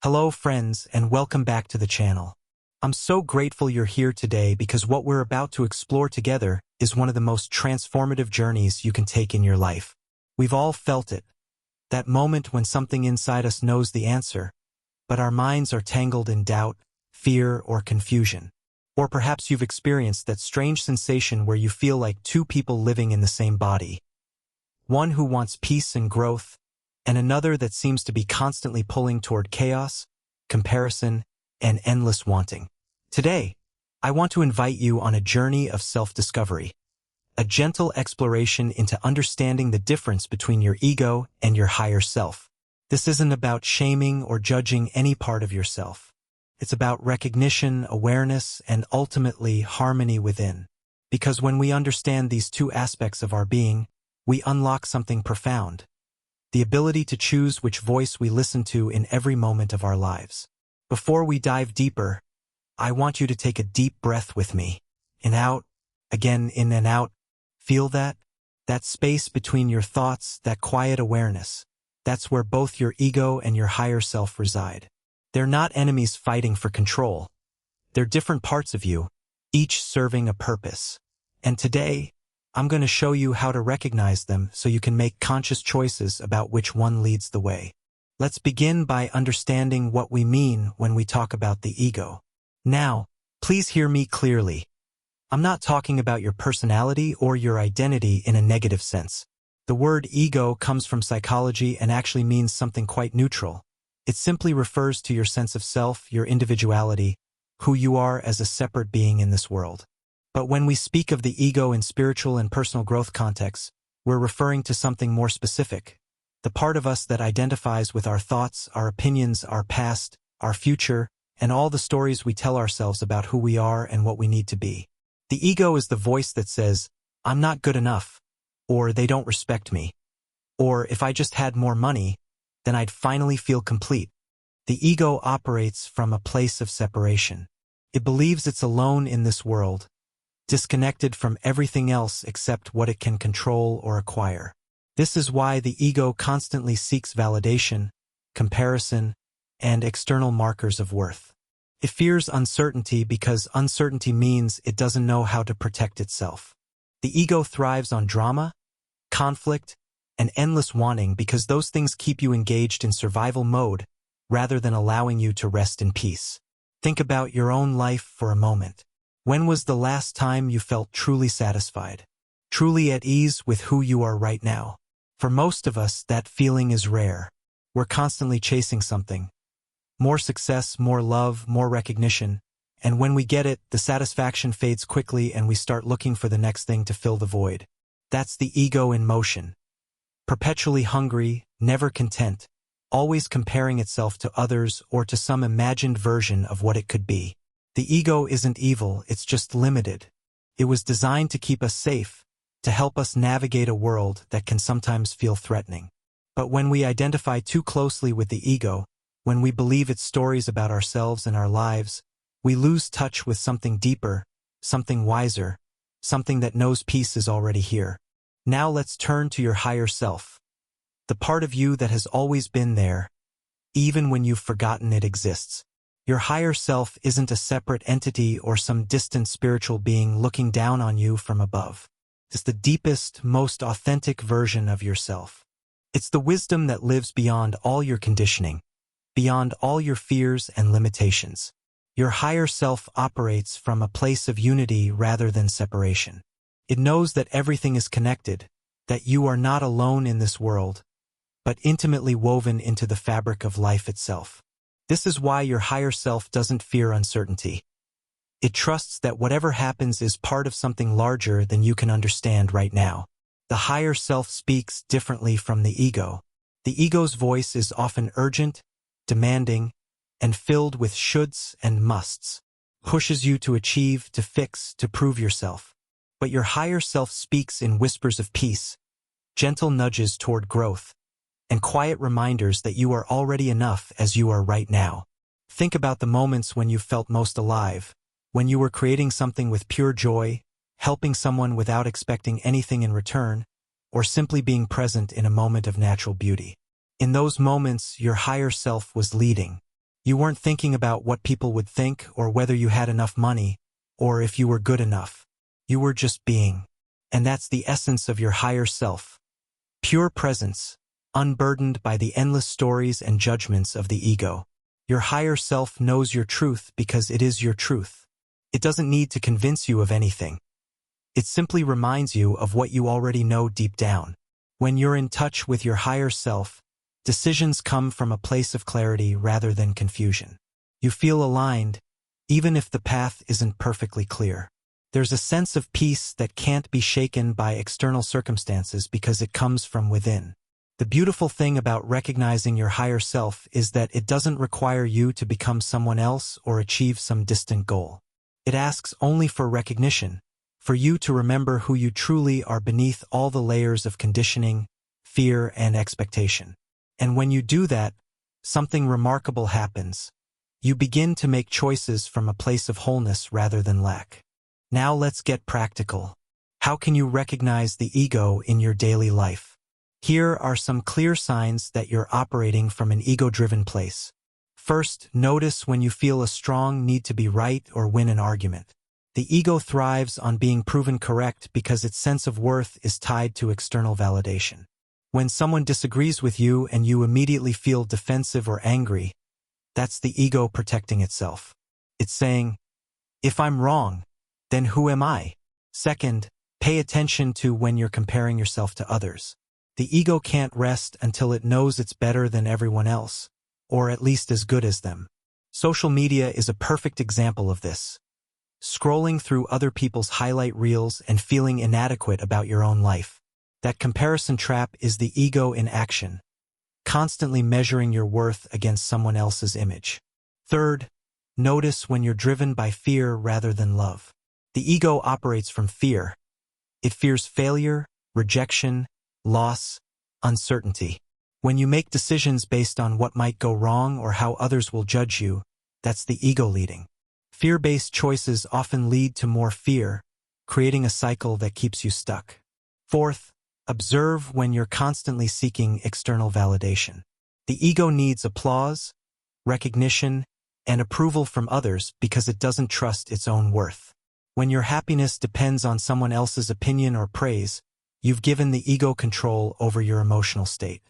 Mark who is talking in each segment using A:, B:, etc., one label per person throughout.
A: Hello friends and welcome back to the channel. I'm so grateful you're here today because what we're about to explore together is one of the most transformative journeys you can take in your life. We've all felt it. That moment when something inside us knows the answer, but our minds are tangled in doubt, fear, or confusion. Or perhaps you've experienced that strange sensation where you feel like two people living in the same body. One who wants peace and growth, and another that seems to be constantly pulling toward chaos, comparison, and endless wanting. Today, I want to invite you on a journey of self-discovery, a gentle exploration into understanding the difference between your ego and your higher self. This isn't about shaming or judging any part of yourself. It's about recognition, awareness, and ultimately harmony within. Because when we understand these two aspects of our being, we unlock something profound. The ability to choose which voice we listen to in every moment of our lives. Before we dive deeper, I want you to take a deep breath with me. In out, again in and out. Feel that? That space between your thoughts, that quiet awareness. That's where both your ego and your higher self reside. They're not enemies fighting for control. They're different parts of you, each serving a purpose. And today, I'm going to show you how to recognize them so you can make conscious choices about which one leads the way. Let's begin by understanding what we mean when we talk about the ego. Now, please hear me clearly. I'm not talking about your personality or your identity in a negative sense. The word ego comes from psychology and actually means something quite neutral. It simply refers to your sense of self, your individuality, who you are as a separate being in this world. But when we speak of the ego in spiritual and personal growth contexts, we're referring to something more specific. The part of us that identifies with our thoughts, our opinions, our past, our future, and all the stories we tell ourselves about who we are and what we need to be. The ego is the voice that says, I'm not good enough, or they don't respect me, or if I just had more money, then I'd finally feel complete. The ego operates from a place of separation. It believes it's alone in this world, disconnected from everything else except what it can control or acquire. This is why the ego constantly seeks validation, comparison, and external markers of worth. It fears uncertainty because uncertainty means it doesn't know how to protect itself. The ego thrives on drama, conflict, and endless wanting because those things keep you engaged in survival mode rather than allowing you to rest in peace. Think about your own life for a moment. When was the last time you felt truly satisfied, truly at ease with who you are right now? For most of us, that feeling is rare. We're constantly chasing something. More success, more love, more recognition. And when we get it, the satisfaction fades quickly and we start looking for the next thing to fill the void. That's the ego in motion. Perpetually hungry, never content, always comparing itself to others or to some imagined version of what it could be. The ego isn't evil, it's just limited. It was designed to keep us safe, to help us navigate a world that can sometimes feel threatening. But when we identify too closely with the ego, when we believe its stories about ourselves and our lives, we lose touch with something deeper, something wiser, something that knows peace is already here. Now let's turn to your higher self, the part of you that has always been there, even when you've forgotten it exists. Your higher self isn't a separate entity or some distant spiritual being looking down on you from above. It's the deepest, most authentic version of yourself. It's the wisdom that lives beyond all your conditioning, beyond all your fears and limitations. Your higher self operates from a place of unity rather than separation. It knows that everything is connected, that you are not alone in this world, but intimately woven into the fabric of life itself. This is why your higher self doesn't fear uncertainty. It trusts that whatever happens is part of something larger than you can understand right now. The higher self speaks differently from the ego. The ego's voice is often urgent, demanding, and filled with shoulds and musts. Pushes you to achieve, to fix, to prove yourself. But your higher self speaks in whispers of peace, gentle nudges toward growth, and quiet reminders that you are already enough as you are right now. Think about the moments when you felt most alive, when you were creating something with pure joy, helping someone without expecting anything in return, or simply being present in a moment of natural beauty. In those moments, your higher self was leading. You weren't thinking about what people would think or whether you had enough money or if you were good enough. You were just being. And that's the essence of your higher self. Pure presence, unburdened by the endless stories and judgments of the ego. Your higher self knows your truth because it is your truth. It doesn't need to convince you of anything. It simply reminds you of what you already know deep down. When you're in touch with your higher self, decisions come from a place of clarity rather than confusion. You feel aligned, even if the path isn't perfectly clear. There's a sense of peace that can't be shaken by external circumstances because it comes from within. The beautiful thing about recognizing your higher self is that it doesn't require you to become someone else or achieve some distant goal. It asks only for recognition, for you to remember who you truly are beneath all the layers of conditioning, fear, and expectation. And when you do that, something remarkable happens. You begin to make choices from a place of wholeness rather than lack. Now let's get practical. How can you recognize the ego in your daily life? Here are some clear signs that you're operating from an ego-driven place. First, notice when you feel a strong need to be right or win an argument. The ego thrives on being proven correct because its sense of worth is tied to external validation. When someone disagrees with you and you immediately feel defensive or angry, that's the ego protecting itself. It's saying, if I'm wrong, then who am I? Second, pay attention to when you're comparing yourself to others. The ego can't rest until it knows it's better than everyone else, or at least as good as them. Social media is a perfect example of this. Scrolling through other people's highlight reels and feeling inadequate about your own life. That comparison trap is the ego in action, constantly measuring your worth against someone else's image. Third, notice when you're driven by fear rather than love. The ego operates from fear. It fears failure, rejection, loss, uncertainty. When you make decisions based on what might go wrong or how others will judge you, that's the ego leading. Fear-based choices often lead to more fear, creating a cycle that keeps you stuck. Fourth, observe when you're constantly seeking external validation. The ego needs applause, recognition, and approval from others because it doesn't trust its own worth. When your happiness depends on someone else's opinion or praise, you've given the ego control over your emotional state.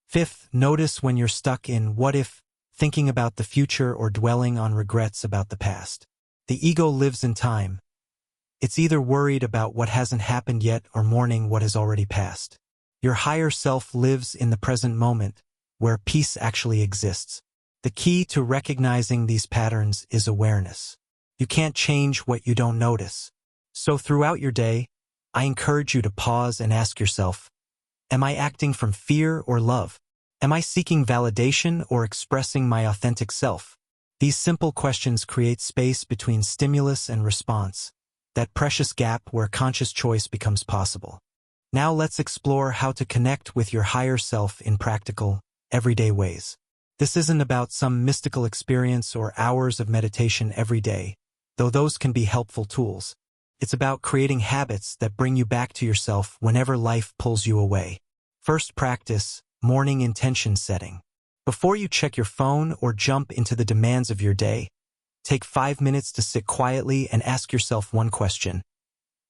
A: Fifth, notice when you're stuck in what if, thinking about the future or dwelling on regrets about the past. The ego lives in time. It's either worried about what hasn't happened yet or mourning what has already passed. Your higher self lives in the present moment, where peace actually exists. The key to recognizing these patterns is awareness. You can't change what you don't notice. So throughout your day, I encourage you to pause and ask yourself, am I acting from fear or love? Am I seeking validation or expressing my authentic self? These simple questions create space between stimulus and response, that precious gap where conscious choice becomes possible. Now let's explore how to connect with your higher self in practical, everyday ways. This isn't about some mystical experience or hours of meditation every day, though those can be helpful tools. It's about creating habits that bring you back to yourself whenever life pulls you away. First practice, morning intention setting. Before you check your phone or jump into the demands of your day, take 5 minutes to sit quietly and ask yourself one question.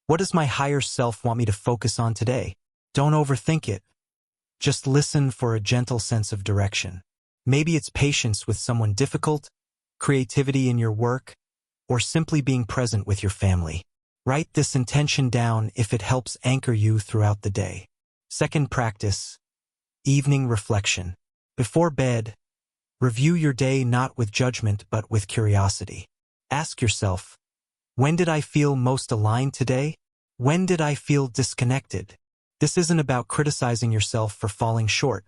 A: What does my higher self want me to focus on today? Don't overthink it. Just listen for a gentle sense of direction. Maybe it's patience with someone difficult, creativity in your work, or simply being present with your family. Write this intention down if it helps anchor you throughout the day. Second practice, evening reflection. Before bed, review your day not with judgment but with curiosity. Ask yourself, when did I feel most aligned today? When did I feel disconnected? This isn't about criticizing yourself for falling short.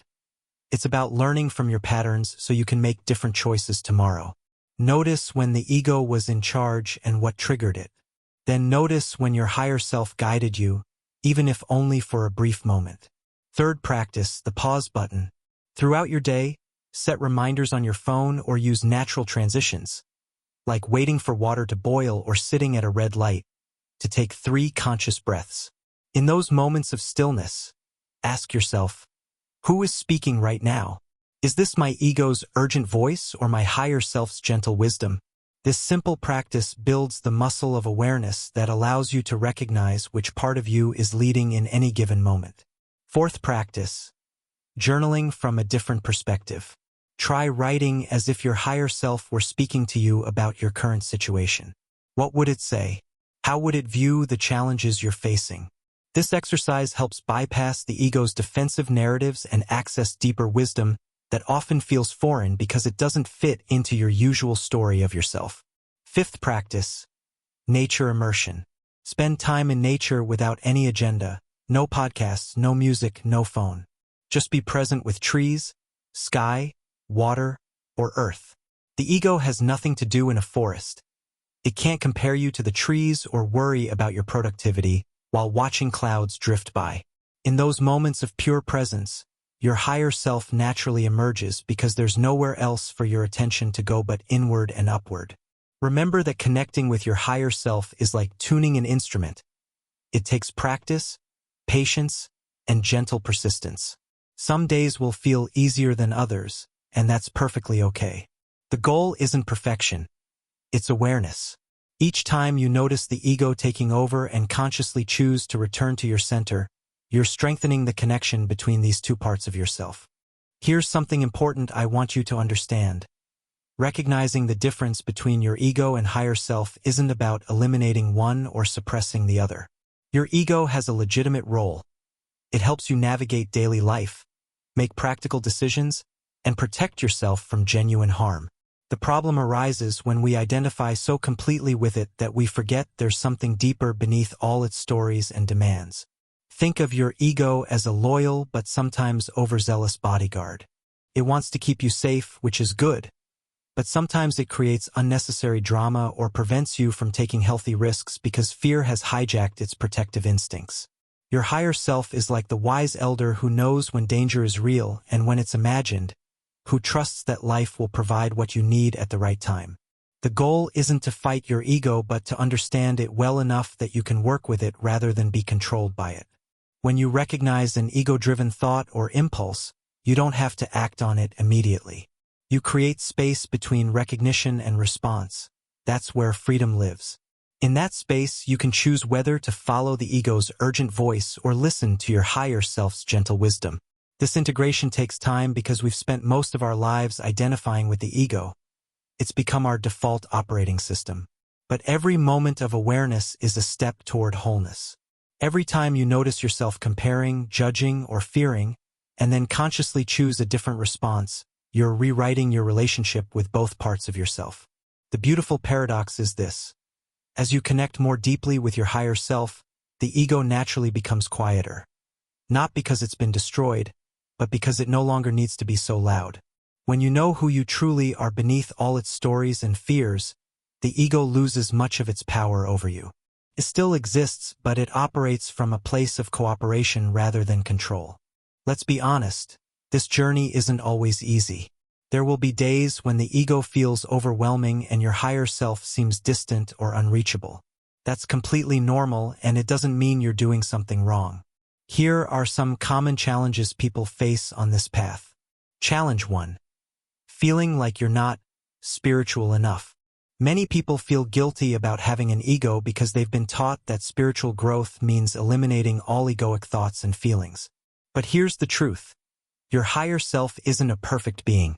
A: It's about learning from your patterns so you can make different choices tomorrow. Notice when the ego was in charge and what triggered it. Then notice when your higher self guided you, even if only for a brief moment. Third practice, the pause button. Throughout your day, set reminders on your phone or use natural transitions, like waiting for water to boil or sitting at a red light, to take 3 conscious breaths. In those moments of stillness, ask yourself, who is speaking right now? Is this my ego's urgent voice or my higher self's gentle wisdom? This simple practice builds the muscle of awareness that allows you to recognize which part of you is leading in any given moment. Fourth practice, journaling from a different perspective. Try writing as if your higher self were speaking to you about your current situation. What would it say? How would it view the challenges you're facing? This exercise helps bypass the ego's defensive narratives and access deeper wisdom that often feels foreign because it doesn't fit into your usual story of yourself. Fifth practice, nature immersion. Spend time in nature without any agenda. No podcasts, no music, no phone. Just be present with trees, sky, water, or earth. The ego has nothing to do in a forest. It can't compare you to the trees or worry about your productivity while watching clouds drift by. In those moments of pure presence, your higher self naturally emerges because there's nowhere else for your attention to go but inward and upward. Remember that connecting with your higher self is like tuning an instrument. It takes practice, patience, and gentle persistence. Some days will feel easier than others, and that's perfectly okay. The goal isn't perfection. It's awareness. Each time you notice the ego taking over and consciously choose to return to your center, you're strengthening the connection between these two parts of yourself. Here's something important I want you to understand. Recognizing the difference between your ego and higher self isn't about eliminating one or suppressing the other. Your ego has a legitimate role. It helps you navigate daily life, make practical decisions, and protect yourself from genuine harm. The problem arises when we identify so completely with it that we forget there's something deeper beneath all its stories and demands. Think of your ego as a loyal but sometimes overzealous bodyguard. It wants to keep you safe, which is good, but sometimes it creates unnecessary drama or prevents you from taking healthy risks because fear has hijacked its protective instincts. Your higher self is like the wise elder who knows when danger is real and when it's imagined, who trusts that life will provide what you need at the right time. The goal isn't to fight your ego but to understand it well enough that you can work with it rather than be controlled by it. When you recognize an ego-driven thought or impulse, you don't have to act on it immediately. You create space between recognition and response. That's where freedom lives. In that space, you can choose whether to follow the ego's urgent voice or listen to your higher self's gentle wisdom. This integration takes time because we've spent most of our lives identifying with the ego. It's become our default operating system. But every moment of awareness is a step toward wholeness. Every time you notice yourself comparing, judging, or fearing, and then consciously choose a different response, you're rewriting your relationship with both parts of yourself. The beautiful paradox is this. As you connect more deeply with your higher self, the ego naturally becomes quieter. Not because it's been destroyed, but because it no longer needs to be so loud. When you know who you truly are beneath all its stories and fears, the ego loses much of its power over you. It still exists, but it operates from a place of cooperation rather than control. Let's be honest, this journey isn't always easy. There will be days when the ego feels overwhelming and your higher self seems distant or unreachable. That's completely normal, and it doesn't mean you're doing something wrong. Here are some common challenges people face on this path. Challenge 1. Feeling like you're not spiritual enough. Many people feel guilty about having an ego because they've been taught that spiritual growth means eliminating all egoic thoughts and feelings. But here's the truth. Your higher self isn't a perfect being.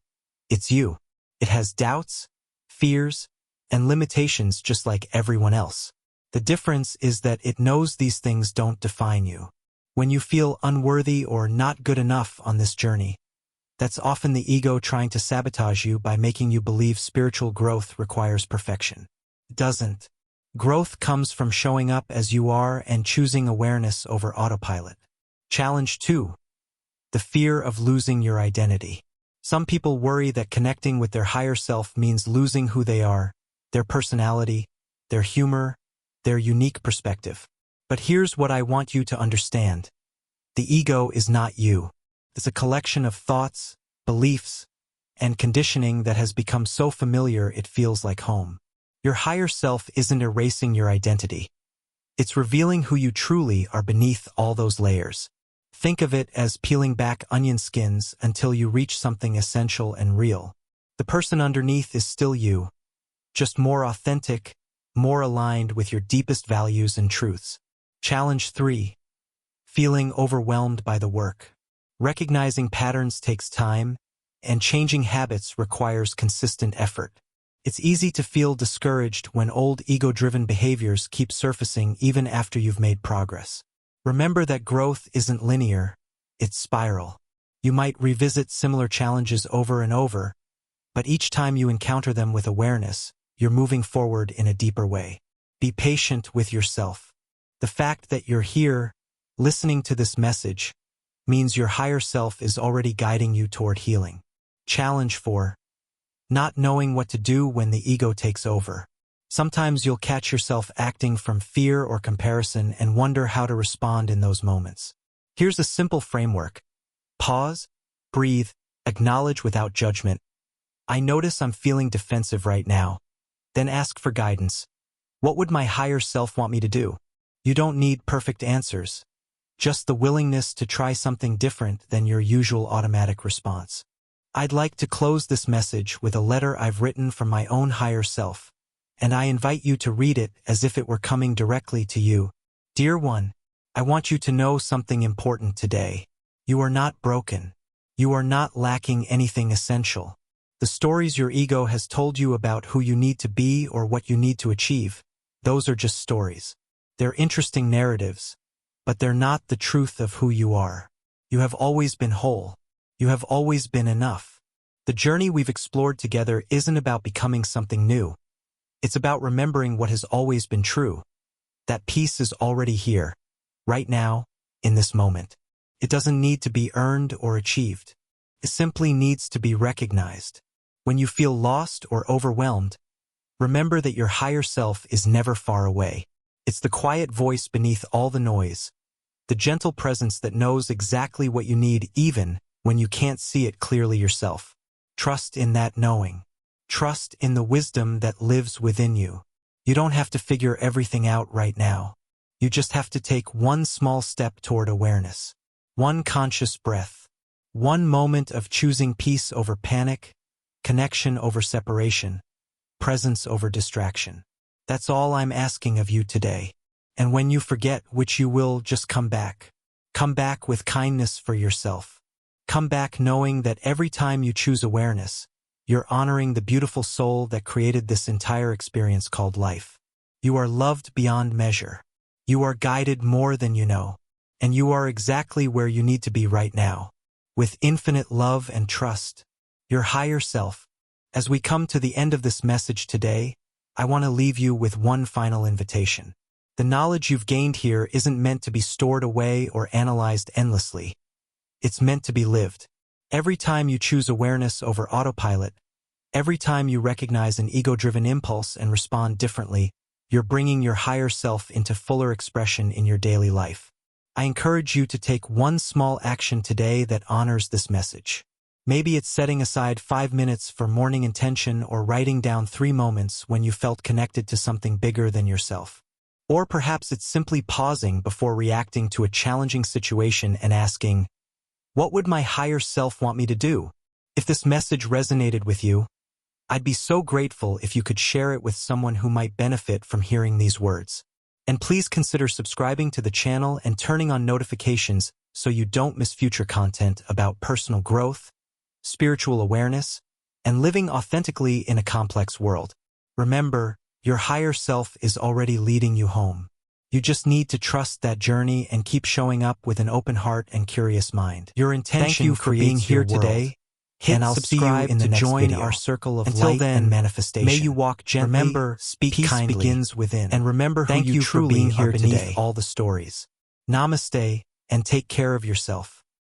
A: It's you. It has doubts, fears, and limitations just like everyone else. The difference is that it knows these things don't define you. When you feel unworthy or not good enough on this journey, that's often the ego trying to sabotage you by making you believe spiritual growth requires perfection. It doesn't. Growth comes from showing up as you are and choosing awareness over autopilot. Challenge 2. The fear of losing your identity. Some people worry that connecting with their higher self means losing who they are, their personality, their humor, their unique perspective. But here's what I want you to understand. The ego is not you. It's a collection of thoughts, beliefs, and conditioning that has become so familiar it feels like home. Your higher self isn't erasing your identity. It's revealing who you truly are beneath all those layers. Think of it as peeling back onion skins until you reach something essential and real. The person underneath is still you, just more authentic, more aligned with your deepest values and truths. Challenge 3. Feeling overwhelmed by the work. Recognizing patterns takes time, and changing habits requires consistent effort. It's easy to feel discouraged when old ego-driven behaviors keep surfacing even after you've made progress. Remember that growth isn't linear, it's spiral. You might revisit similar challenges over and over, but each time you encounter them with awareness, you're moving forward in a deeper way. Be patient with yourself. The fact that you're here, listening to this message, means your higher self is already guiding you toward healing. Challenge 4. Not knowing what to do when the ego takes over. Sometimes you'll catch yourself acting from fear or comparison and wonder how to respond in those moments. Here's a simple framework. Pause, breathe, acknowledge without judgment. I notice I'm feeling defensive right now. Then ask for guidance. What would my higher self want me to do? You don't need perfect answers, just the willingness to try something different than your usual automatic response. I'd like to close this message with a letter I've written from my own higher self, and I invite you to read it as if it were coming directly to you. Dear one, I want you to know something important today. You are not broken. You are not lacking anything essential. The stories your ego has told you about who you need to be or what you need to achieve, those are just stories. They're interesting narratives, but they're not the truth of who you are. You have always been whole. You have always been enough. The journey we've explored together isn't about becoming something new. It's about remembering what has always been true. That peace is already here, right now, in this moment. It doesn't need to be earned or achieved. It simply needs to be recognized. When you feel lost or overwhelmed, remember that your higher self is never far away. It's the quiet voice beneath all the noise, the gentle presence that knows exactly what you need even when you can't see it clearly yourself. Trust in that knowing. Trust in the wisdom that lives within you. You don't have to figure everything out right now. You just have to take one small step toward awareness. One conscious breath. One moment of choosing peace over panic, connection over separation, presence over distraction. That's all I'm asking of you today. And when you forget, which you will, just come back. Come back with kindness for yourself. Come back knowing that every time you choose awareness, you're honoring the beautiful soul that created this entire experience called life. You are loved beyond measure. You are guided more than you know. And you are exactly where you need to be right now. With infinite love and trust, your higher self. As we come to the end of this message today, I want to leave you with one final invitation. The knowledge you've gained here isn't meant to be stored away or analyzed endlessly. It's meant to be lived. Every time you choose awareness over autopilot, every time you recognize an ego-driven impulse and respond differently, you're bringing your higher self into fuller expression in your daily life. I encourage you to take one small action today that honors this message. Maybe it's setting aside 5 minutes for morning intention or writing down 3 moments when you felt connected to something bigger than yourself. Or perhaps it's simply pausing before reacting to a challenging situation and asking, what would my higher self want me to do? If this message resonated with you, I'd be so grateful if you could share it with someone who might benefit from hearing these words. And please consider subscribing to the channel and turning on notifications so you don't miss future content about personal growth, spiritual awareness, and living authentically in a complex world. Remember, your higher self is already leading you home. You just need to trust that journey and keep showing up with an open heart and curious mind. Your intention for being here today, and I'll see you in the next video. Our circle of light and manifestation. May you walk gently. Remember, speak kindly. Peace begins within. And remember who you truly are beneath all the stories. Namaste, and take care of yourself.